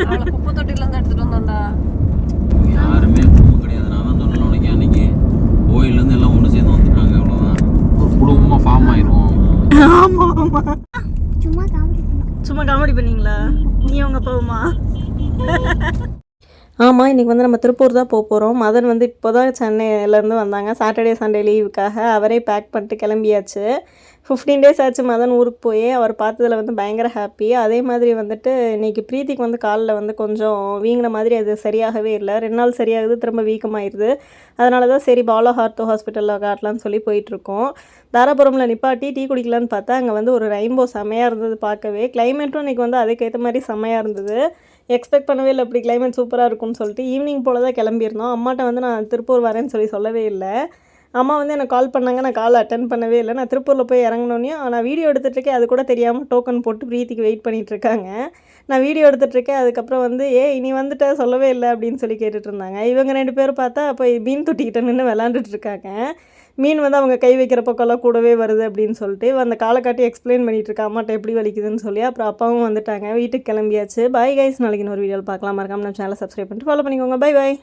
அவளை குப்பை தொட்டில இருந்து எடுத்துட்டு வந்தோம்டா. யாருமே குடும்பம் கிடையாது. நான் தான் சொன்னேன் உனக்கு அன்னைக்கு கோயிலேருந்து எல்லாம் ஒன்று சேர்ந்து வந்துட்டாங்க. அவ்வளோதான், ஒரு குடும்பமாக ஃபார்ம் ஆயிரும். ஆமா ஆமா, சும்மா காமெடி பண்ணீங்களா நீ உங்க போகுமா? ஆமாம், இன்றைக்கி வந்து நம்ம திருப்பூர் தான் போகிறோம். மதன் வந்து இப்போ தான் சென்னையிலேருந்து வந்தாங்க. சாட்டர்டே சண்டே லீவுக்காக அவரே பேக் பண்ணிட்டு கிளம்பியாச்சு. 15 டேஸ் ஆச்சு மதன் ஊருக்கு போய். அவர் பார்த்ததில் வந்து பயங்கர ஹாப்பி. அதே மாதிரி வந்துட்டு இன்றைக்கி பிரீத்திக்கு வந்து காலில் வந்து கொஞ்சம் வீங்கின மாதிரி அது சரியாகவே இல்லை. 2 நாள் சரியாகுது, திரும்ப வீக்கமாகிடுது. அதனால தான் சரி பாலோ ஹார்த்தோ ஹாஸ்பிட்டலில் காட்டலான்னு சொல்லி போயிட்டுருக்கோம். தாராபுரமில் நிப்பாட்டி டீ குடிக்கலான்னு பார்த்தா அங்கே வந்து ஒரு ரெயின்போ செம்மையாக இருந்தது பார்க்கவே. கிளைமேட்டும் இன்றைக்கி வந்து அதுக்கேற்ற மாதிரி செம்மையாக இருந்தது. எக்ஸ்பெக்ட் பண்ணவே இல்லை இப்படி கிளைமேட் சூப்பராக இருக்கும்னு சொல்லிட்டு. ஈவினிங் போல் தான் கிளம்பியிருந்தோம். அம்மாட்ட வந்து நான் திருப்பூர் வரேன்னு சொல்லவே இல்லை. அம்மா வந்து எனக்கு கால் பண்ணாங்க, நான் கால் அட்டன் பண்ணவே இல்லை. நான் திருப்பூரில் போய் இறங்கினோன்னே நான் வீடியோ எடுத்துகிட்ருக்கேன், அது கூட தெரியாமல் டோக்கன் போட்டு பிரீத்திக்கு வெயிட் பண்ணிகிட்ருக்காங்க. நான் வீடியோ எடுத்துகிட்ருக்கேன். அதுக்கப்புறம் வந்து நீ வந்துட்ட சொல்லவே இல்லை அப்படின்னு சொல்லி கேட்டுட்டு இருந்தாங்க. இவங்க 2 பேரும் பார்த்தா அப்போ மீன் தொட்டிக்கிட்ட நின்று விளாண்டுட்ருக்காங்க. மீன் வந்து அவங்க கை வைக்கிற பக்கம்லாம் கூடவே வருது அப்படின்னு சொல்லிட்டு அந்த காலை காட்டி எக்ஸ்பிளைன் பண்ணிகிட்டு இருக்கா அம்மாட்ட எப்படி வலிக்குதுன்னு சொல்லி. அப்புறம் அப்பாவும் வந்துட்டாங்க, வீட்டுக்கு கிளம்பியாச்சு. பாய் கைஸ், நாளைக்கு இன்னொரு வீடியோவில் பார்க்கலாம். மறக்காம நம்ம சேனலை சப்ஸ்கிரைப் பண்ணிட்டு ஃபாலோ பண்ணிக்கோங்க. Bye bye.